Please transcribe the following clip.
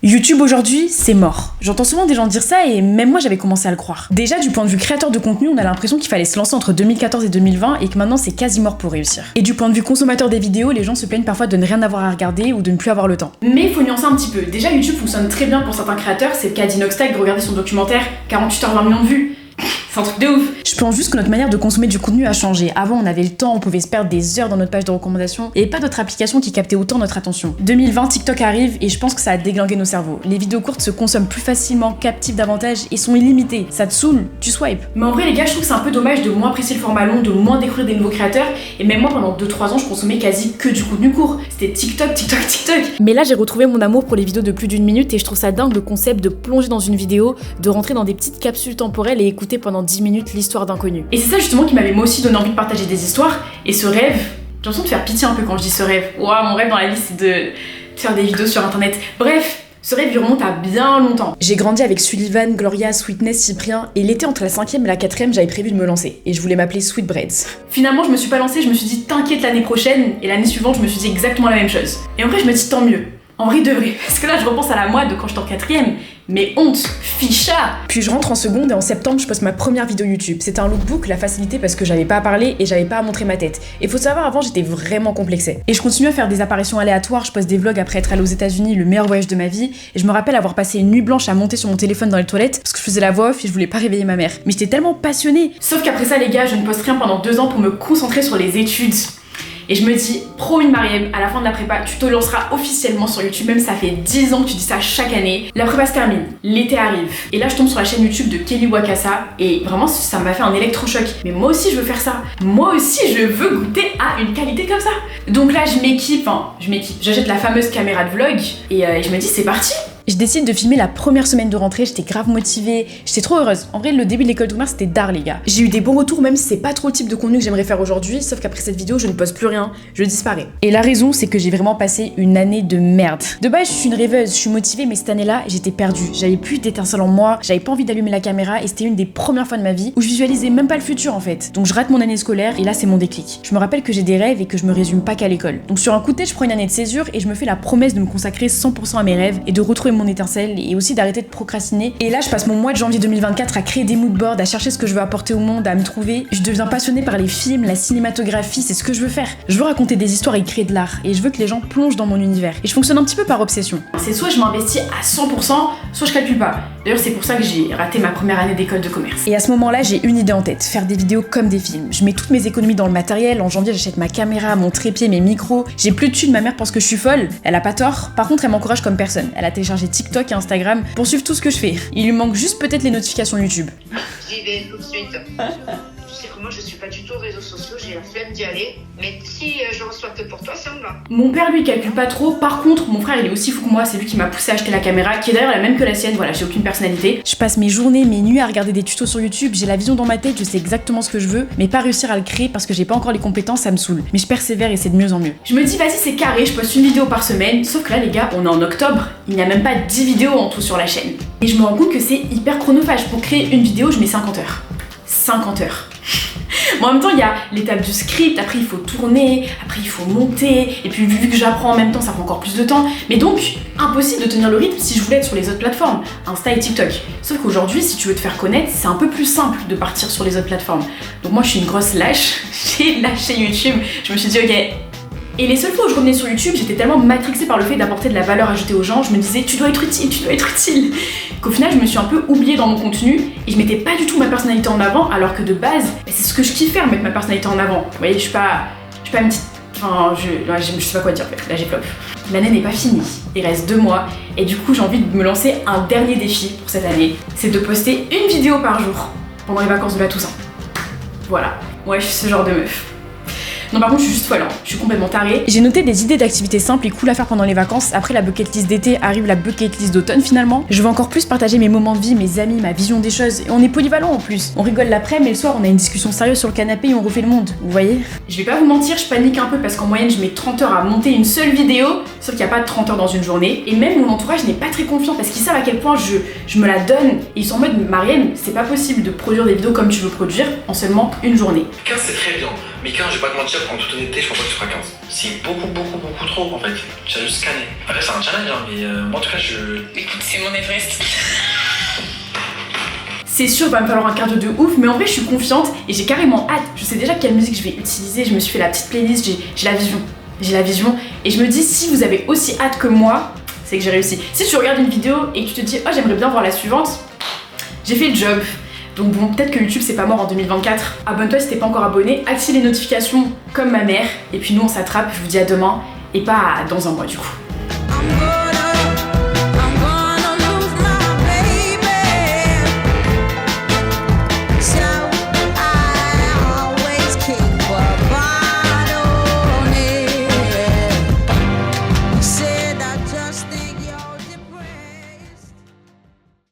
YouTube aujourd'hui, c'est mort. J'entends souvent des gens dire ça et même moi j'avais commencé à le croire. Déjà du point de vue créateur de contenu, on a l'impression qu'il fallait se lancer entre 2014 et 2020 et que maintenant c'est quasi mort pour réussir. Et du point de vue consommateur des vidéos, les gens se plaignent parfois de ne rien avoir à regarder ou de ne plus avoir le temps. Mais il faut nuancer un petit peu. Déjà YouTube fonctionne très bien pour certains créateurs, c'est le cas d'Inoxtag, regardez son documentaire, 48 heures 20 millions de vues. C'est un truc de ouf. Je pense juste que notre manière de consommer du contenu a changé. Avant, on avait le temps, on pouvait se perdre des heures dans notre page de recommandations et pas d'autres applications qui captaient autant notre attention. 2020, TikTok arrive et je pense que ça a déglingué nos cerveaux. Les vidéos courtes se consomment plus facilement, captivent davantage et sont illimitées. Ça te saoule, tu swipes. Mais en vrai, les gars, je trouve que c'est un peu dommage de moins apprécier le format long, de moins découvrir des nouveaux créateurs. Et même moi, pendant 2-3 ans, je consommais quasi que du contenu court. C'était TikTok, TikTok, TikTok. Mais là, j'ai retrouvé mon amour pour les vidéos de plus d'une minute et je trouve ça dingue le concept de plonger dans une vidéo, de rentrer dans des petites capsules temporelles et écouter pendant 10 minutes l'histoire d'inconnus. Et c'est ça justement qui m'avait moi aussi donné envie de partager des histoires. Et ce rêve, j'ai l'impression de faire pitié un peu quand je dis ce rêve. Ouah, mon rêve dans la vie c'est de faire des vidéos sur internet. Bref, ce rêve il remonte à bien longtemps. J'ai grandi avec Sullivan, Gloria, Sweetness, Cyprien et l'été entre la 5e et la 4e j'avais prévu de me lancer. Et je voulais m'appeler Sweetbreads. Finalement je me suis pas lancée, je me suis dit t'inquiète l'année prochaine et l'année suivante je me suis dit exactement la même chose. Et en vrai je me dis tant mieux. En vrai de vrai, parce que là je repense à la moi de quand j'étais en 4e, mais honte, ficha. Puis je rentre en seconde et en septembre je poste ma première vidéo YouTube. C'était un lookbook, la facilité parce que j'avais pas à parler et j'avais pas à montrer ma tête. Et faut savoir avant j'étais vraiment complexée. Et je continue à faire des apparitions aléatoires, je poste des vlogs après être allée aux États-Unis, le meilleur voyage de ma vie. Et je me rappelle avoir passé une nuit blanche à monter sur mon téléphone dans les toilettes parce que je faisais la voix off et je voulais pas réveiller ma mère. Mais j'étais tellement passionnée. Sauf qu'après ça les gars, je ne poste rien pendant 2 ans pour me concentrer sur les études. Et je me dis, promis Mariem, à la fin de la prépa, tu te lanceras officiellement sur YouTube, même ça fait 10 ans que tu dis ça chaque année. La prépa se termine, l'été arrive. Et là je tombe sur la chaîne YouTube de Kelly Wakasa et vraiment ça m'a fait un électrochoc. Mais moi aussi je veux faire ça. Moi aussi je veux goûter à une qualité comme ça. Donc là je m'équipe, j'achète la fameuse caméra de vlog et je me dis c'est parti. Je décide de filmer la première semaine de rentrée, j'étais grave motivée, j'étais trop heureuse. En vrai, le début de l'école de commerce, c'était d'art, les gars. J'ai eu des bons retours, même si c'est pas trop le type de contenu que j'aimerais faire aujourd'hui, sauf qu'après cette vidéo, je ne poste plus rien, je disparais. Et la raison, c'est que j'ai vraiment passé une année de merde. De base, je suis une rêveuse, je suis motivée, mais cette année-là, j'étais perdue. J'avais plus d'étincelles en moi, j'avais pas envie d'allumer la caméra, et c'était une des premières fois de ma vie où je visualisais même pas le futur, en fait. Donc je rate mon année scolaire, et là, c'est mon déclic. Je me rappelle que j'ai des rêves et que je me résume pas qu'à l'école. Donc sur un coup de tête, je prends une année de césure, et je me fais la promesse de me consacrer 100% à mes rêves, et de retrouver mon étincelle, et aussi d'arrêter de procrastiner. Et là, je passe mon mois de janvier 2024 à créer des moodboards, à chercher ce que je veux apporter au monde, à me trouver. Je deviens passionnée par les films, la cinématographie, c'est ce que je veux faire. Je veux raconter des histoires et créer de l'art. Et je veux que les gens plongent dans mon univers. Et je fonctionne un petit peu par obsession. C'est soit je m'investis à 100%, soit je calcule pas. D'ailleurs, c'est pour ça que j'ai raté ma première année d'école de commerce. Et à ce moment-là, j'ai une idée en tête, faire des vidéos comme des films. Je mets toutes mes économies dans le matériel. En janvier, j'achète ma caméra, mon trépied, mes micros. J'ai plus de thunes, ma mère pense que je suis folle. Elle a pas tort. Par contre, elle m'encourage comme personne. Elle a téléchargé TikTok et Instagram pour suivre tout ce que je fais. Il lui manque juste peut-être les notifications YouTube. J'y vais tout de suite. Tu sais que moi je suis pas du tout aux réseaux sociaux, j'ai la flemme d'y aller. Mais si je reçois que pour toi, ça me va. Mon père lui calcule pas trop. Par contre, mon frère il est aussi fou que moi. C'est lui qui m'a poussé à acheter la caméra, qui est d'ailleurs la même que la sienne. Voilà, j'ai aucune personnalité. Je passe mes journées, mes nuits à regarder des tutos sur YouTube. J'ai la vision dans ma tête, je sais exactement ce que je veux, mais pas réussir à le créer parce que j'ai pas encore les compétences, ça me saoule. Mais je persévère et c'est de mieux en mieux. Je me dis vas-y c'est carré, je poste une vidéo par semaine. Sauf que là les gars, on est en octobre, il n'y a même pas 10 vidéos en tout sur la chaîne. Et je me rends compte que c'est hyper chronophage. Pour créer une vidéo, je mets 50 heures. 50 heures. Bon, en même temps, il y a l'étape du script, après il faut tourner, après il faut monter, et puis vu que j'apprends en même temps, ça prend encore plus de temps. Mais donc, impossible de tenir le rythme si je voulais être sur les autres plateformes, Insta et TikTok. Sauf qu'aujourd'hui, si tu veux te faire connaître, c'est un peu plus simple de partir sur les autres plateformes. Donc moi, je suis une grosse lâche, j'ai lâché YouTube, je me suis dit ok. Et les seules fois où je revenais sur YouTube, j'étais tellement matrixée par le fait d'apporter de la valeur ajoutée aux gens, je me disais tu dois être utile, qu'au final je me suis un peu oubliée dans mon contenu et je mettais pas du tout ma personnalité en avant alors que de base, c'est ce que je kiffe faire, mettre ma personnalité en avant. Vous voyez, je suis pas une petite... Enfin, je sais pas quoi dire en fait, là j'ai flop. L'année n'est pas finie, il reste 2 mois et du coup j'ai envie de me lancer un dernier défi pour cette année, c'est de poster une vidéo par jour pendant les vacances de la Toussaint. Voilà, ouais je suis ce genre de meuf. Non par contre je suis juste folle, hein. Je suis complètement tarée. J'ai noté des idées d'activités simples et cool à faire pendant les vacances. Après la bucket list d'été arrive la bucket list d'automne finalement. Je veux encore plus partager mes moments de vie, mes amis, ma vision des choses. Et on est polyvalent en plus. On rigole l'après mais le soir on a une discussion sérieuse sur le canapé et on refait le monde, vous voyez. Je vais pas vous mentir, je panique un peu parce qu'en moyenne je mets 30 heures à monter une seule vidéo. Sauf qu'il n'y a pas de 30 heures dans une journée. Et même mon entourage n'est pas très confiant parce qu'ils savent à quel point je me la donne. Et ils sont en mode Mariem, c'est pas possible de produire des vidéos comme tu veux produire en seulement une journée. 15 c'est très bien. Mais 15, je vais pas te mentir, en toute honnêteté, je pense pas que tu feras 15. C'est beaucoup trop en fait. Tu as juste scanné. Après, c'est un challenge, hein, mais moi en tout cas, Écoute, c'est mon Everest. C'est sûr, il va me falloir un cardio de ouf, mais en vrai, je suis confiante et j'ai carrément hâte. Je sais déjà quelle musique je vais utiliser. Je me suis fait la petite playlist, j'ai la vision. J'ai la vision. Et je me dis, si vous avez aussi hâte que moi, c'est que j'ai réussi. Si tu regardes une vidéo et que tu te dis, oh, j'aimerais bien voir la suivante, j'ai fait le job. Donc bon, peut-être que YouTube c'est pas mort en 2024. Abonne-toi si t'es pas encore abonné, active les notifications comme ma mère. Et puis nous on s'attrape, je vous dis à demain et pas dans un mois du coup.